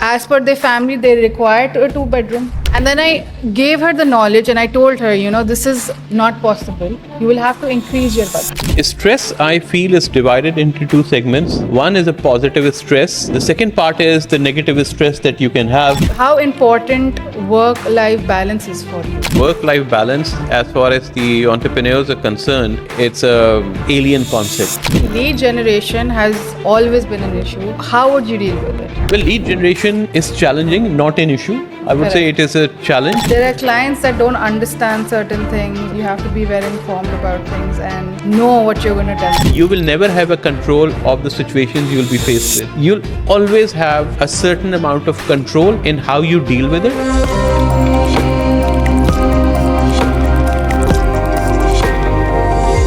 as per their family, they required a 2 bedroom. And then I gave her the knowledge and I told her, this is not possible. You will have to increase your budget. Stress, I feel, is divided into two segments. One is a positive stress. The second part is the negative stress that you can have. How important work-life balance is for you? Work-life balance, as far as the entrepreneurs are concerned, it's an alien concept. Lead generation has always been an issue. How would you deal with it? Well, lead generation is challenging, not an issue. I would say it is a challenge. There are clients that don't understand certain things. You have to be very informed about things and know what you're going to tell them. You will never have a control of the situations you will be faced with. You'll always have a certain amount of control in how you deal with it.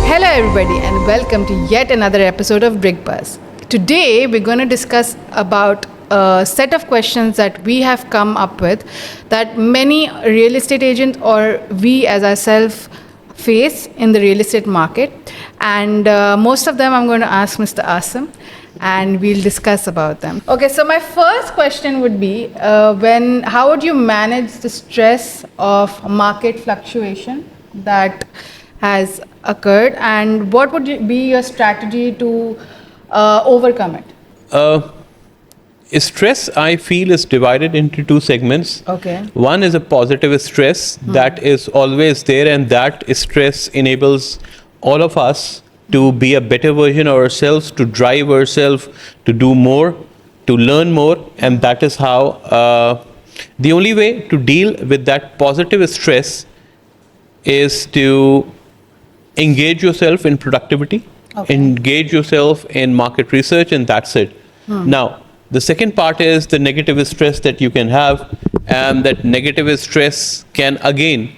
Hello everybody and welcome to yet another episode of Brick Buzz. Today we're going to discuss about a set of questions that we have come up with that many real estate agents or we as ourselves face in the real estate market, and most of them I'm going to ask Mr. Asim and we'll discuss about them. Okay, so my first question would be how would you manage the stress of market fluctuation that has occurred, and what would be your strategy to overcome it? Stress, I feel, is divided into two segments. Okay. One is a positive stress that is always there, and that stress enables all of us to be a better version of ourselves, to drive ourselves, to do more, to learn more, and that is how the only way to deal with that positive stress is to engage yourself in productivity, engage yourself in market research, and that's it. Now, the second part is the negative stress that you can have, and that negative stress can, again,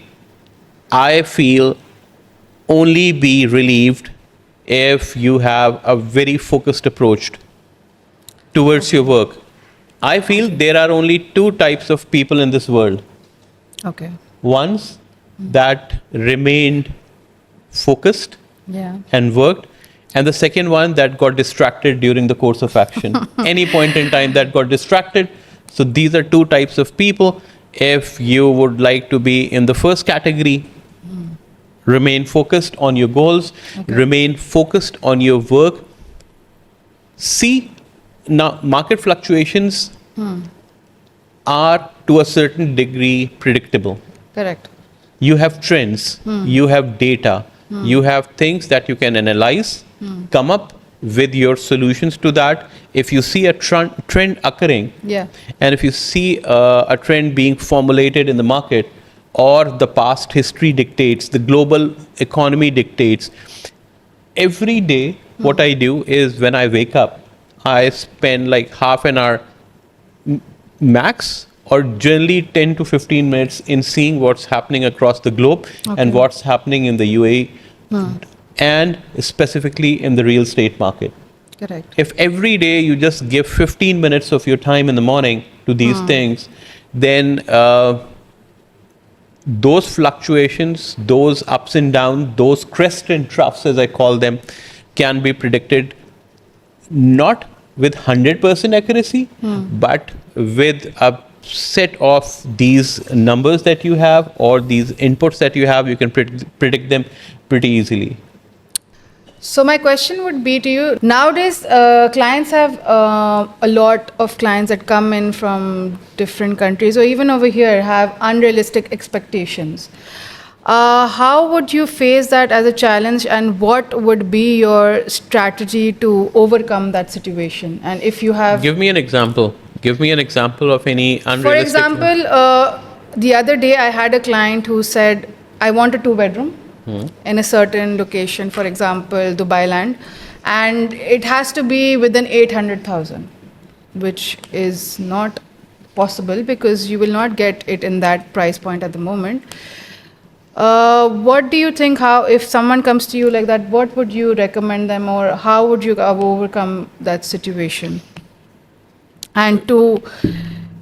I feel, only be relieved if you have a very focused approach towards your work. I feel there are only two types of people in this world. Okay. Ones that remained focused and worked, and the second one that got distracted during the course of action. Any point in time that got distracted. So these are two types of people. If you would like to be in the first category, remain focused on your goals, remain focused on your work. See, now market fluctuations are to a certain degree predictable. Correct. You have trends, you have data, you have things that you can analyze, come up with your solutions to that. If you see a trend occurring, and if you see a trend being formulated in the market, or the past history dictates, the global economy dictates, every day what I do is when I wake up, I spend like half an hour max, or generally 10 to 15 minutes in seeing what's happening across the globe and what's happening in the UAE and specifically in the real estate market. Correct. If every day you just give 15 minutes of your time in the morning to these things, then those fluctuations, those ups and downs, those crests and troughs as I call them, can be predicted not with 100% accuracy, but with a set of these numbers that you have or these inputs that you have, you can predict them pretty easily. So my question would be to you, nowadays clients have a lot of clients that come in from different countries or even over here have unrealistic expectations. How would you face that as a challenge, and what would be your strategy to overcome that situation? And if you have... Give me an example. Give me an example of any unrealistic... For example, the other day I had a client who said, I want a 2-bedroom in a certain location, for example, Dubai land, and it has to be within 800,000, which is not possible because you will not get it in that price point at the moment. What do you think, if someone comes to you like that, what would you recommend them, or how would you overcome that situation? And to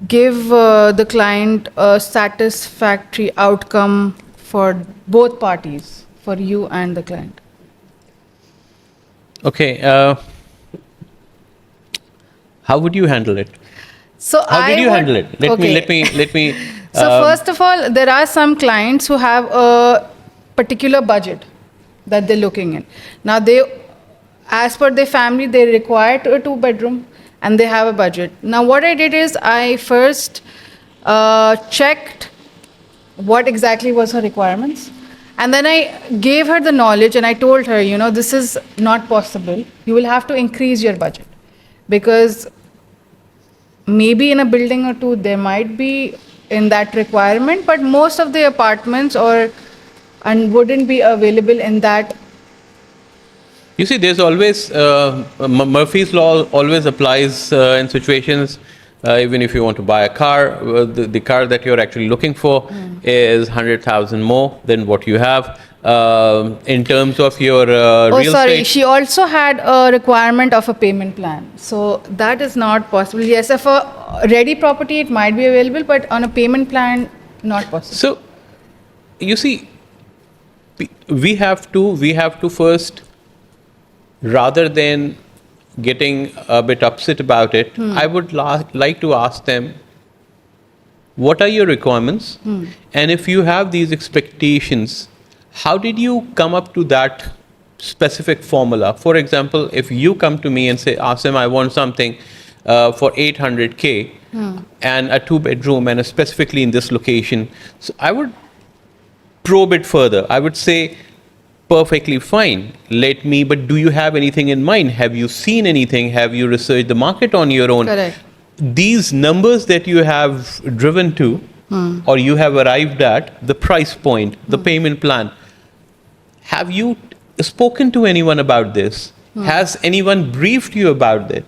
give the client a satisfactory outcome for both parties, for you and the client. Okay. How would you handle it? So How did you handle it? Let me. So first of all, there are some clients who have a particular budget that they're looking in. Now as per their family, they require a 2-bedroom and they have a budget. Now what I did is I first checked what exactly was her requirements. And then I gave her the knowledge and I told her, this is not possible. You will have to increase your budget because maybe in a building or two there might be in that requirement, but most of the apartments wouldn't be available in that. You see, there's always Murphy's law always applies in situations. Even if you want to buy a car, the car that you're actually looking for is 100,000 more than what you have. In terms of your real estate. She also had a requirement of a payment plan. So that is not possible. Yes, if a ready property, it might be available, but on a payment plan, not possible. So, you see, we have to first, rather than getting a bit upset about it, I would like to ask them, what are your requirements? And if you have these expectations, how did you come up to that specific formula? For example, if you come to me and say, Asim, I want something for 800K and a 2-bedroom and specifically in this location, so I would probe it further. I would say, perfectly fine. But do you have anything in mind? Have you seen anything? Have you researched the market on your own? Correct. These numbers that you have driven to or you have arrived at, the price point, the payment plan, have you spoken to anyone about this? Has anyone briefed you about it?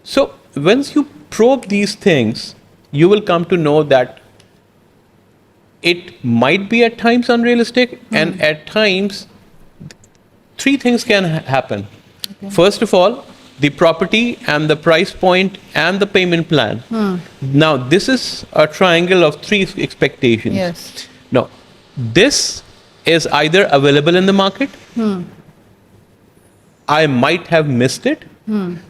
So once you probe these things, you will come to know that it might be at times unrealistic and at times 3 things can happen. Okay. First of all, the property and the price point and the payment plan. Now, this is a triangle of 3 expectations. Yes. Now, this is either available in the market. I might have missed it.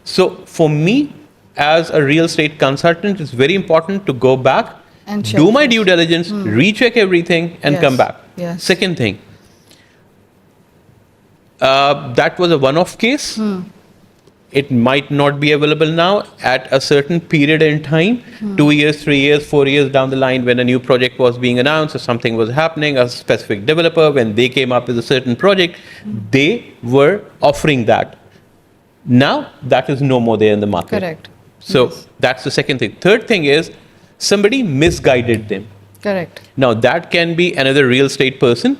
So, for me, as a real estate consultant, it's very important to go back, and do my due diligence, recheck everything, and come back. Yes. Second thing, that was a one-off case. It might not be available now at a certain period in time, 2 years, 3 years, 4 years down the line, when a new project was being announced or something was happening, a specific developer, when they came up with a certain project, they were offering that. Now, that is no more there in the market. Correct. So, that's the second thing. Third thing is, somebody misguided them. Correct. Now, that can be another real estate person.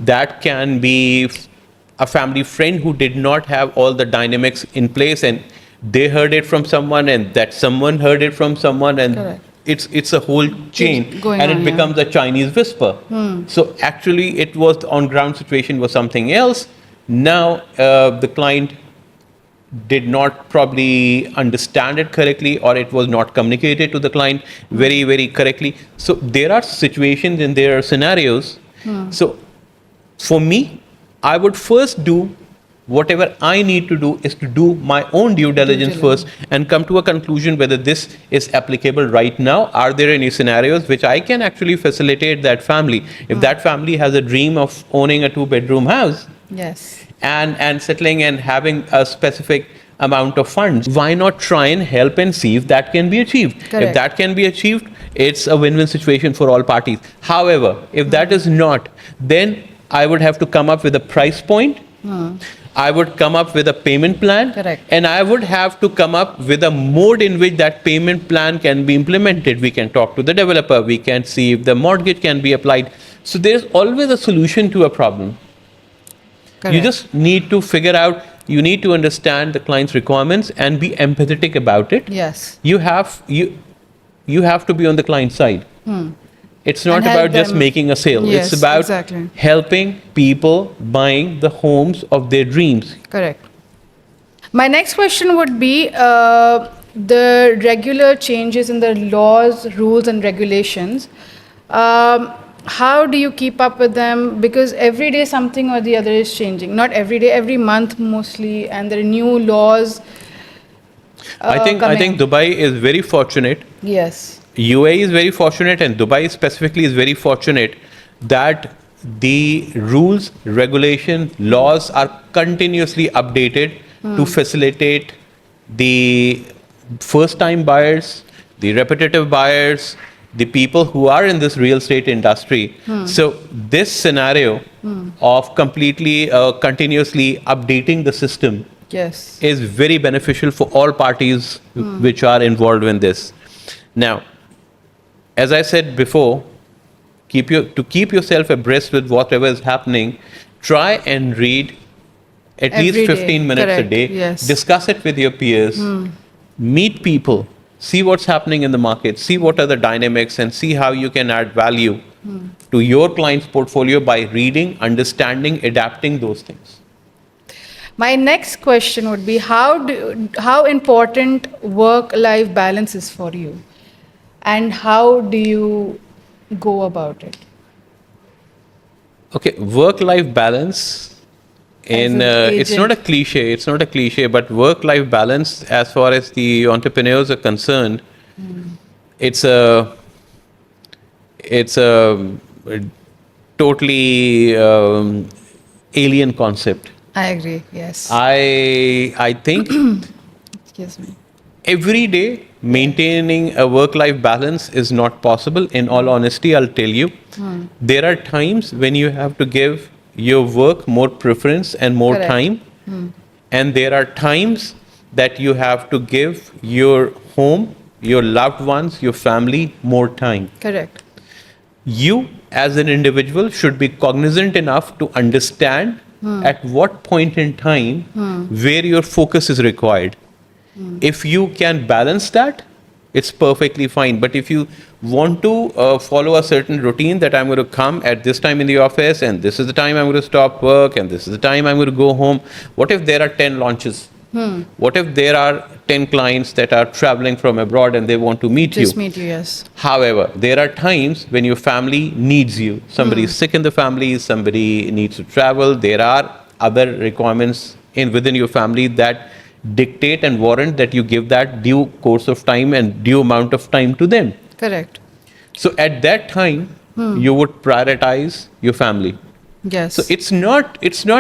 That can be a family friend who did not have all the dynamics in place, and they heard it from someone, and that someone heard it from someone, and correct, it's a whole chain, and it becomes a Chinese whisper. So actually, it was the on-ground situation was something else. Now the client did not probably understand it correctly, or it was not communicated to the client very, very correctly. So there are situations and there are scenarios. So for me, I would first do whatever I need to do is to do my own due diligence first and come to a conclusion whether this is applicable right now. Are there any scenarios which I can actually facilitate that family? If that family has a dream of owning a 2-bedroom house, yes, and settling and having a specific amount of funds, why not try and help and see if that can be achieved? Correct. If that can be achieved, it's a win-win situation for all parties. However, if that is not, then I would have to come up with a price point. I would come up with a payment plan. Correct. And I would have to come up with a mode in which that payment plan can be implemented. We can talk to the developer. We can see if the mortgage can be applied. So there's always a solution to a problem. correct. You just need to figure out, you need to understand the client's requirements and be empathetic about it. Yes. You have to be on the client side. It's not And help about just them. making a sale. Yes, It's about exactly. helping people buying the homes of their dreams. Correct. My next question would be the regular changes in the laws, rules, and regulations. How do you keep up with them? Because every day something or the other is changing. Not every day, every month mostly, and there are new laws. I think Dubai is very fortunate. Yes. UAE is very fortunate, and Dubai specifically is very fortunate that the rules, regulation, laws are continuously updated to facilitate the first-time buyers, the repetitive buyers, the people who are in this real estate industry. So this scenario of completely continuously updating the system Yes. is very beneficial for all parties which are involved in this. Now, as I said before, to keep yourself abreast with whatever is happening, try and read at Every least day. 15 minutes Correct. a day. Yes. Discuss it with your peers. Meet people. See what's happening in the market. See what are the dynamics, and see how you can add value to your client's portfolio by reading, understanding, adapting those things. My next question would be how important work-life balance is for you, and how do you go about it? Okay, work-life balance. As an It's not a agent. cliche. It's not a cliche, but work-life balance, as far as the entrepreneurs are concerned, it's a totally alien concept. I agree. Yes. I think Excuse me. every day maintaining a work-life balance is not possible. In all honesty, I'll tell you, there are times when you have to give your work more preference and more Correct. time, and there are times that you have to give your home, your loved ones, your family more time. Correct. You as an individual should be cognizant enough to understand at what point in time where your focus is required. If you can balance that, it's perfectly fine. But if you want to follow a certain routine that I'm going to come at this time in the office, and this is the time I'm going to stop work, and this is the time I'm going to go home, what if there are 10 launches? What if there are 10 clients that are traveling from abroad and they want to meet Just you? meet you. Yes. However, there are times when your family needs you. Somebody is sick in the family, somebody needs to travel. There are other requirements within your family that dictate and warrant that you give that due course of time and due amount of time to them. Correct. So at that time, you would prioritize your family. Yes. So it's not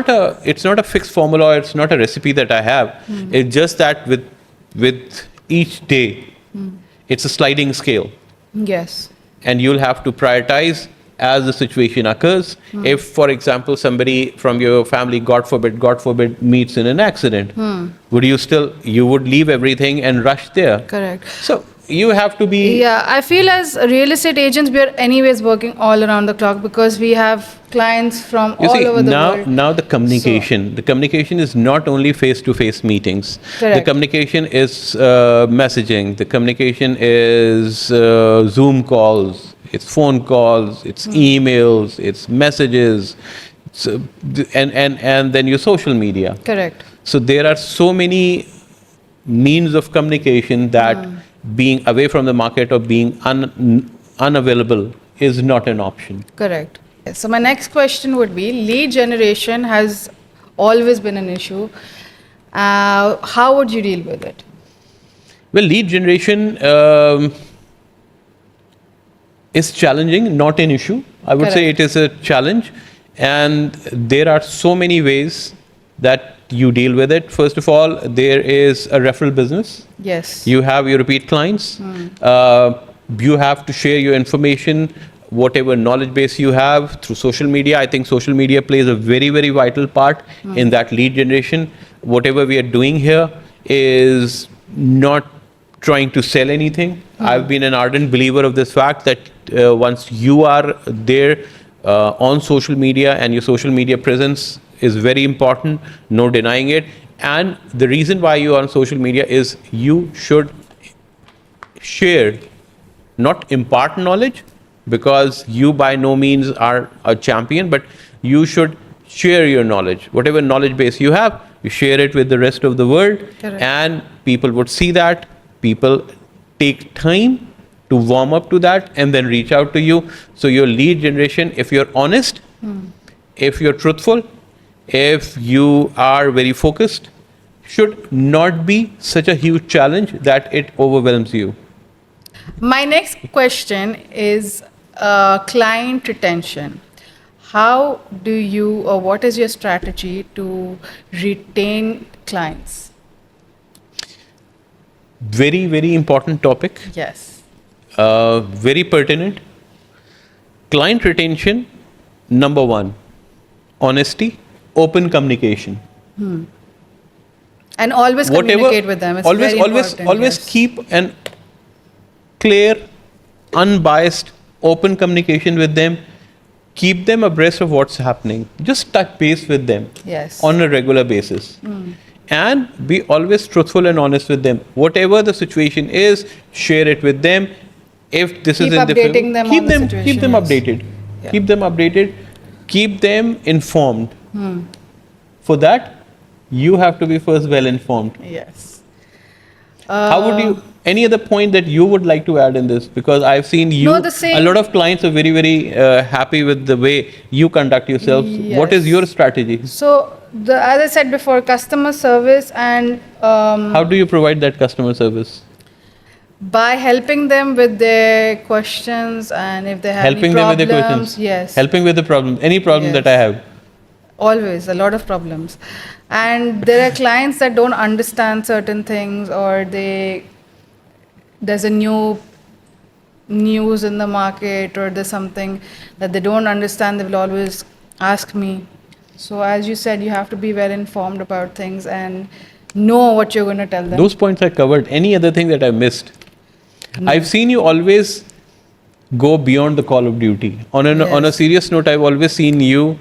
a fixed formula, or it's not a recipe that I have. It's just that with each day, it's a sliding scale, Yes. and you'll have to prioritize as the situation occurs. If, for example, somebody from your family, God forbid, meets in an accident, you would leave everything and rush there. Correct. So you have to be. Yeah, I feel as real estate agents, we are anyways working all around the clock because we have clients from You all see, over the world. now the communication is not only face-to-face meetings. Correct. The communication is messaging. The communication is Zoom calls. It's phone calls. It's emails. It's messages. And then your social media. Correct. So there are so many means of communication that being away from the market or being unavailable is not an option. Correct. So my next question would be, lead generation has always been an issue. How would you deal with it? Well, lead generation is challenging, not an issue. I would say it is a challenge, and there are so many ways that you deal with it. First of all, there is a referral business. Yes. You have your repeat clients. You have to share your information, whatever knowledge base you have, through social media. I think social media plays a very, very vital part in that lead generation. Whatever we are doing here is not trying to sell anything. I've been an ardent believer of this fact that once you are there on social media, and your social media presence is very important, no denying it. And the reason why you are on social media is you should share, not impart knowledge, because you by no means are a champion, but you should share your knowledge. Whatever knowledge base you have, you share it with the rest of the world. Correct. And people would see that. People take time to warm up to that and then reach out to you. So your lead generation, if you're honest, if you're truthful, if you are very focused, should not be such a huge challenge that it overwhelms you. My next question is client retention. How do you, or what is your strategy to retain clients? Very, very important topic. Yes. Very pertinent. Client retention, number one, honesty, open communication. And always communicate with them. It's always, very important, always yes. keep an clear, unbiased, open communication with them. Keep them abreast of what's happening. Just touch base with them Yes. on a regular basis. And be always truthful and honest with them. Whatever the situation is, share it with them. If this Keep is in updating them keep on the them situation, keep them yes. updated. Yeah. Keep them updated. Keep them informed. For that, you have to be first well informed. Yes. How would you? Any other point that you would like to add in this? Because I've seen you. No, the same. A lot of clients are very, very happy with the way you conduct yourselves. What is Yes. your strategy? So, as I said before, customer service and How do you provide that customer service? by helping them with their questions, and if they have Helping any them with problems, their questions. yes, Helping with the problem. Any problem that I Yes. have. always a lot of problems. And there are clients that don't understand certain things, or there's a new news in the market, or there's something that they don't understand. They will always ask me. So, as you said, you have to be well informed about things and know what you're going to tell them. Those points I covered. Any other thing that I missed? I've seen you always go beyond the call of duty. On a Yes. serious note, I've always seen you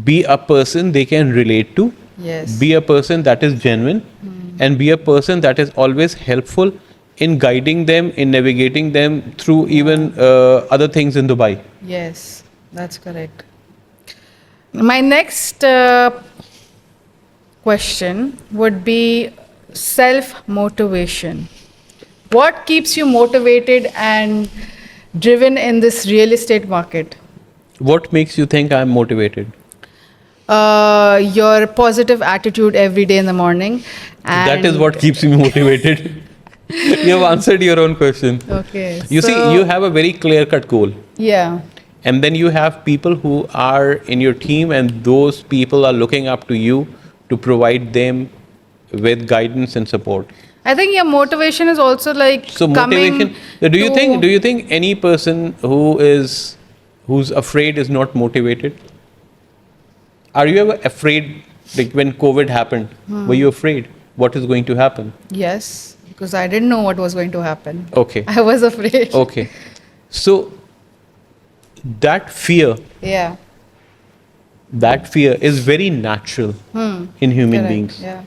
be a person they can relate to, Yes. be a person that is genuine, and be a person that is always helpful in guiding them, in navigating them through even other things in Dubai. Yes, that's correct. My next question would be self-motivation. What keeps you motivated and driven in this real estate market? What makes you think I'm motivated? Your positive attitude every day in the morning. And That is what keeps me motivated. You have answered your own question. Okay. You see, you have a very clear-cut goal. Yeah. And then you have people who are in your team, and those people are looking up to you to provide them with guidance and support. I think your motivation is also like So coming motivation. Do you think any person who's afraid is not motivated? Are you ever afraid? Like when COVID happened, were you afraid? What is going to happen? Yes, because I didn't know what was going to happen. Okay. I was afraid. Okay. So that fear Yeah. is very natural in human Correct. beings. Yeah.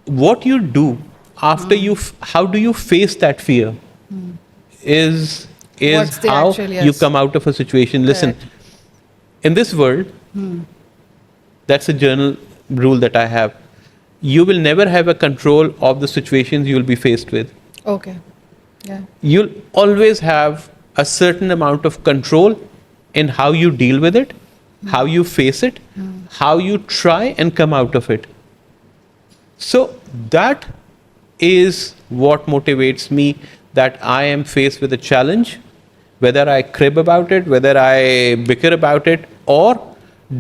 What you do after how do you face that fear is What's the how actual, you yes. come out of a situation. Listen, Correct. in this world, that's a journal rule that I have. You will never have a control of the situations you will be faced with. Okay. Yeah. You'll always have a certain amount of control in how you deal with it, how you face it, how you try and come out of it. So that is what motivates me, that I am faced with a challenge, whether I crib about it, whether I bicker about it, or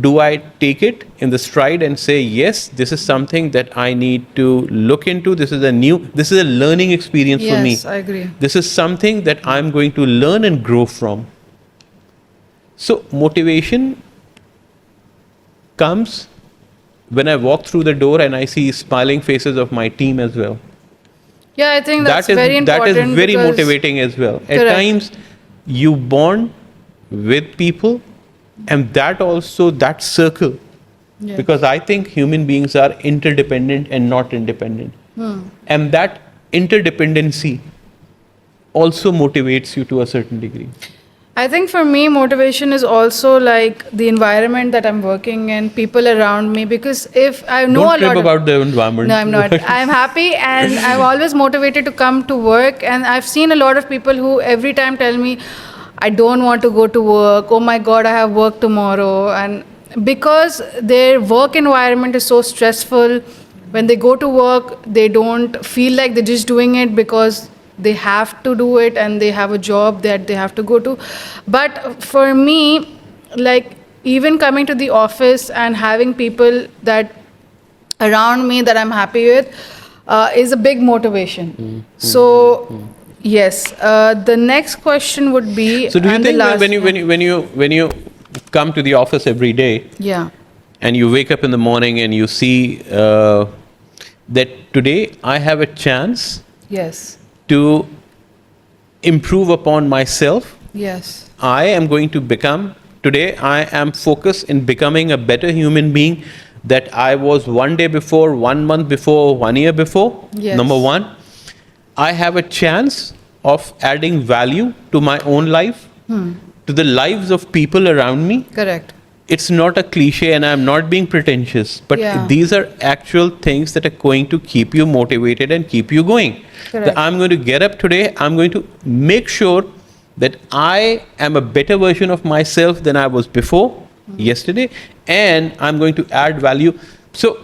do I take it in the stride and say, yes, this is something that I need to look into. This is a learning experience for me. Yes, I agree. This is something that I'm going to learn and grow from. So motivation comes when I walk through the door and I see smiling faces of my team as well. Yeah, I think that's That is very important. that is very because- motivating as well. At Correct. times, you bond with people, and that circle. Yeah. Because I think human beings are interdependent and not independent, and that interdependency also motivates you to a certain degree. I think for me, motivation is also like the environment that I'm working in, people around me. Because if I know Don't a trip lot about the environment. No, I'm not. I'm happy, and I'm always motivated to come to work. And I've seen a lot of people who every time tell me, I don't want to go to work. Oh my God, I have work tomorrow. And because their work environment is so stressful, when they go to work, they don't feel like they're just doing it because they have to do it and they have a job that they have to go to. But for me, like, even coming to the office and having people that around me that I'm happy with is a big motivation. So yes, the next question would be. So do you and the think that last- when you come to the office every day Yeah. and you wake up in the morning and you see that today I have a chance Yes. to improve upon myself, Yes. I am going to become, today I am focused in becoming a better human being that I was one day before, 1 month before, 1 year before. Yes. Number one, I have a chance of adding value to my own life, to the lives of people around me. Correct. It's not a cliche and I'm not being pretentious, but Yeah. these are actual things that are going to keep you motivated and keep you going. Correct. That I'm going to get up today, I'm going to make sure that I am a better version of myself than I was before, yesterday, and I'm going to add value so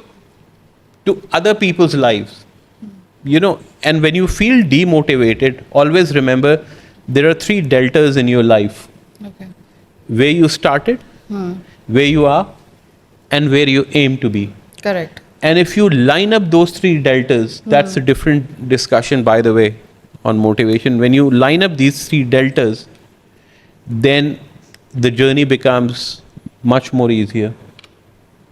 to other people's lives. And when you feel demotivated, always remember there are 3 deltas in your life: Okay. where you started, where you are, and where you aim to be. Correct. And if you line up those 3 deltas, that's a different discussion, by the way, on motivation. When you line up these 3 deltas, then the journey becomes much more easier.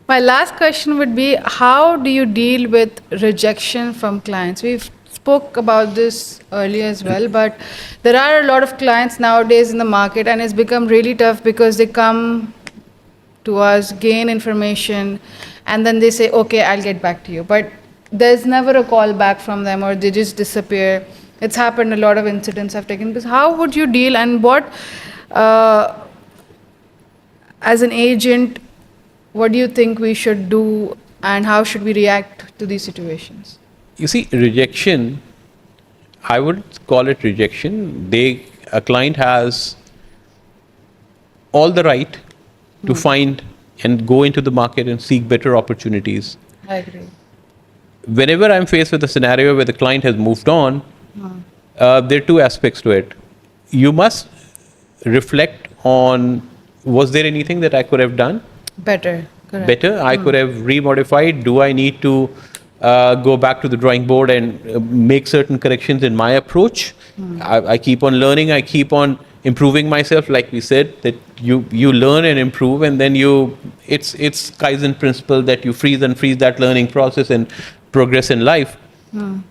My last question would be, how do you deal with rejection from clients? We've spoke about this earlier as well, but there are a lot of clients nowadays in the market and it's become really tough because they come to us, gain information, and then they say, okay, I'll get back to you. But there's never a call back from them, or they just disappear. It's happened, a lot of incidents have taken place. How would you deal, and what, as an agent, what do you think we should do, and how should we react to these situations? You see, rejection, I would call it rejection. A client has all the right to find and go into the market and seek better opportunities. I agree. Whenever I'm faced with a scenario where the client has moved on, there are 2 aspects to it. You must reflect on, was there anything that I could have done Better. Correct. better? I could have remodified. Do I need to go back to the drawing board and make certain corrections in my approach? I keep on learning. I keep on improving myself. Like we said, that you learn and improve, and then it's Kaizen principle that you freeze that learning process and progress in life.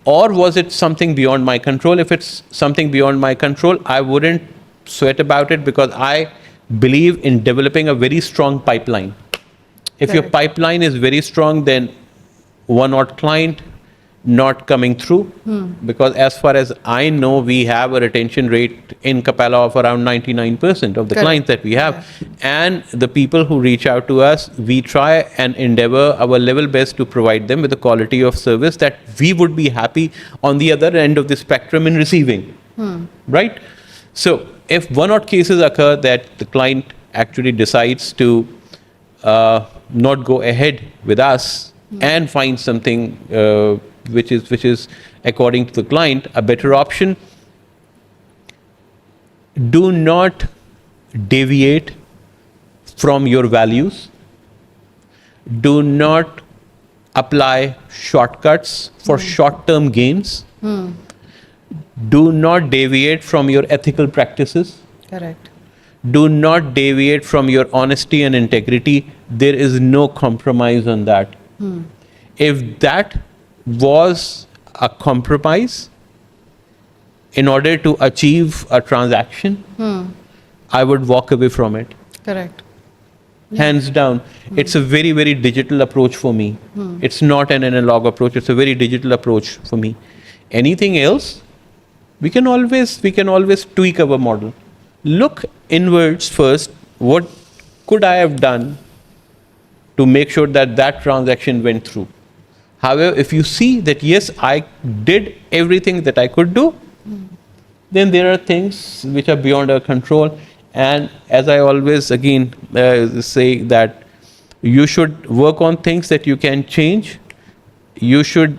Or was it something beyond my control? If it's something beyond my control, I wouldn't sweat about it, because I believe in developing a very strong pipeline. If your Correct. pipeline is very strong, then one odd client not coming through, because as far as I know, we have a retention rate in Capella of around 99% of the Correct. clients that we have. And the people who reach out to us, we try and endeavor our level best to provide them with a quality of service that we would be happy on the other end of the spectrum in receiving. Right? So if one odd cases occur that the client actually decides to not go ahead with us and find something which is according to the client a better option, do not deviate from your values. Do not apply shortcuts for short-term gains. Do not deviate from your ethical practices. Correct. Do not deviate from your honesty and integrity. There is no compromise on that. If that was a compromise in order to achieve a transaction, I would walk away from it. Correct. Hands down. It's a very, very digital approach for me. It's not an analog approach. It's a very digital approach for me. Anything else, we can always tweak our model. Look inwards first. What could I have done to make sure that transaction went through? However, if you see that, yes, I did everything that I could do, then there are things which are beyond our control. And as I always, again, say that You should work on things that you can change. You should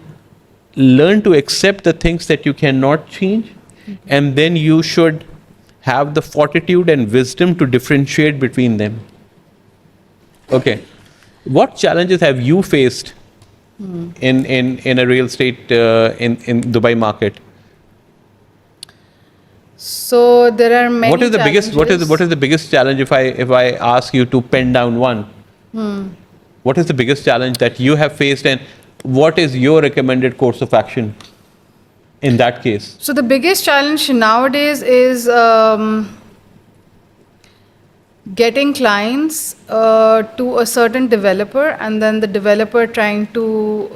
learn to accept the things that you cannot change. And then you should have the fortitude and wisdom to differentiate between them. Okay. What challenges have you faced in a real estate in Dubai market? So there are many. What is the biggest challenges. what is the biggest challenge if I ask you to pen down one? What is the biggest challenge that you have faced, and what is your recommended course of action in that case? So the biggest challenge nowadays is getting clients to a certain developer, and then the developer trying to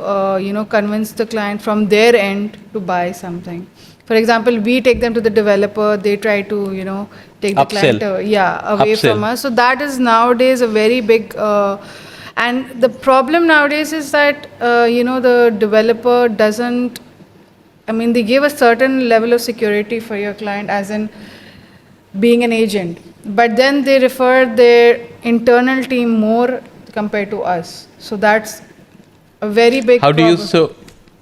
convince the client from their end to buy something. For example, we take them to the developer, they try to take the Upsell. client away Upsell. from us. So that is nowadays a very big and the problem nowadays is that the developer doesn't, I mean, they give a certain level of security for your client, as in being an agent, but then they refer their internal team more compared to us. So that's a very big How do problem. you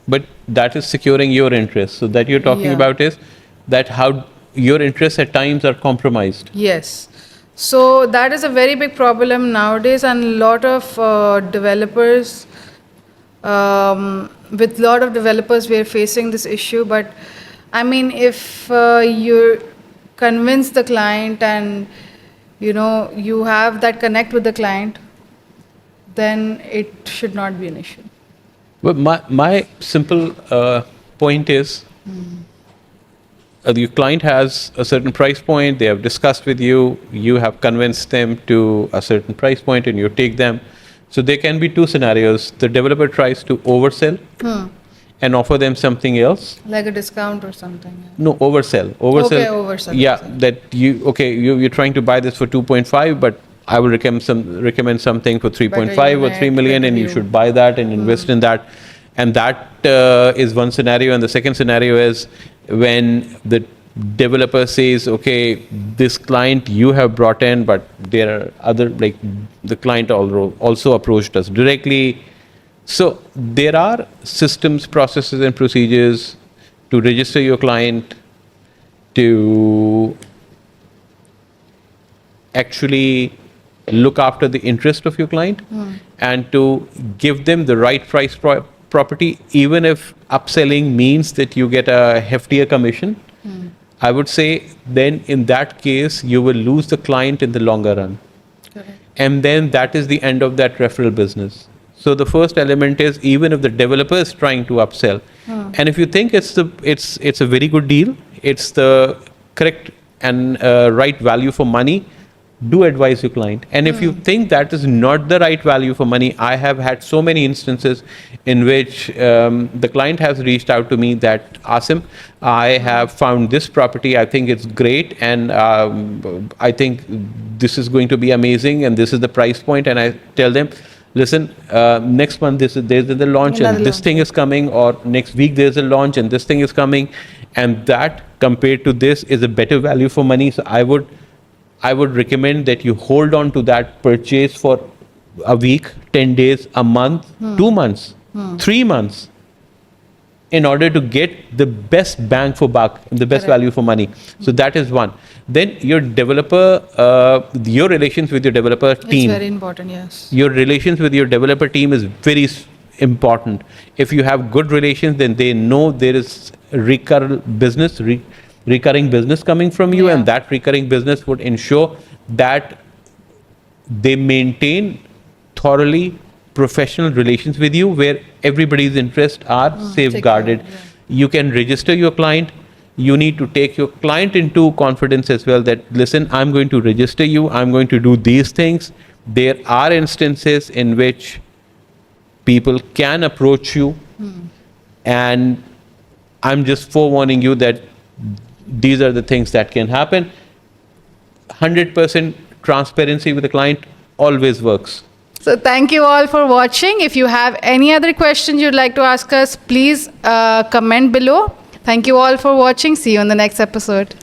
but that is securing your interests. So that you're talking Yeah. about is that how your interests at times are compromised. Yes. So that is a very big problem nowadays, and a lot of developers, with lot of developers, we are facing this issue. But I mean, if you convince the client and you have that connect with the client, then it should not be an issue. But my simple point is, your client has a certain price point, they have discussed with you, you have convinced them to a certain price point, and you take them. So there can be two scenarios. The developer tries to oversell and offer them something else. Like a discount or something. No, oversell. Okay, oversell. Yeah, that you're trying to buy this for 2.5, but I will recommend something for 3.5 or 3 million, and you should buy that and invest in that. And that is one scenario. And the second scenario is when the developer says, okay, this client you have brought in, but there are other, like the client also approached us directly. So there are systems, processes, and procedures to register your client, to actually look after the interest of your client, and to give them the right price property, even if upselling means that you get a heftier commission. I would say then in that case you will lose the client in the longer run. Correct. And then that is the end of that referral business. So the first element is, even if the developer is trying to upsell, and if you think it's a very good deal, it's the correct and right value for money, do advise your client. And if you think that is not the right value for money, I have had so many instances in which the client has reached out to me that, Asim, I have found this property, I think it's great, and I think this is going to be amazing, and this is the price point. And I tell them, listen, next month there's the launch, and this thing is coming, or next week there's a launch and this thing is coming, and that compared to this is a better value for money. So I would recommend that you hold on to that purchase for a week, 10 days, a month, 2 months, 3 months, in order to get the best bang for buck, the best value for money. So that is one. Then your developer, your relations with your developer team. It's very important, yes. Your relations with your developer team is very important. If you have good relations, then they know there is recurring business coming from you, and that recurring business would ensure that they maintain thoroughly professional relations with you, where everybody's interests are safeguarded. You can register your client. You need to take your client into confidence as well, that listen, I'm going to register you, I'm going to do these things. There are instances in which people can approach you, and I'm just forewarning you that these are the things that can happen. 100% transparency with the client always works. So thank you all for watching. If you have any other questions you'd like to ask us, please comment below. Thank you all for watching. See you in the next episode.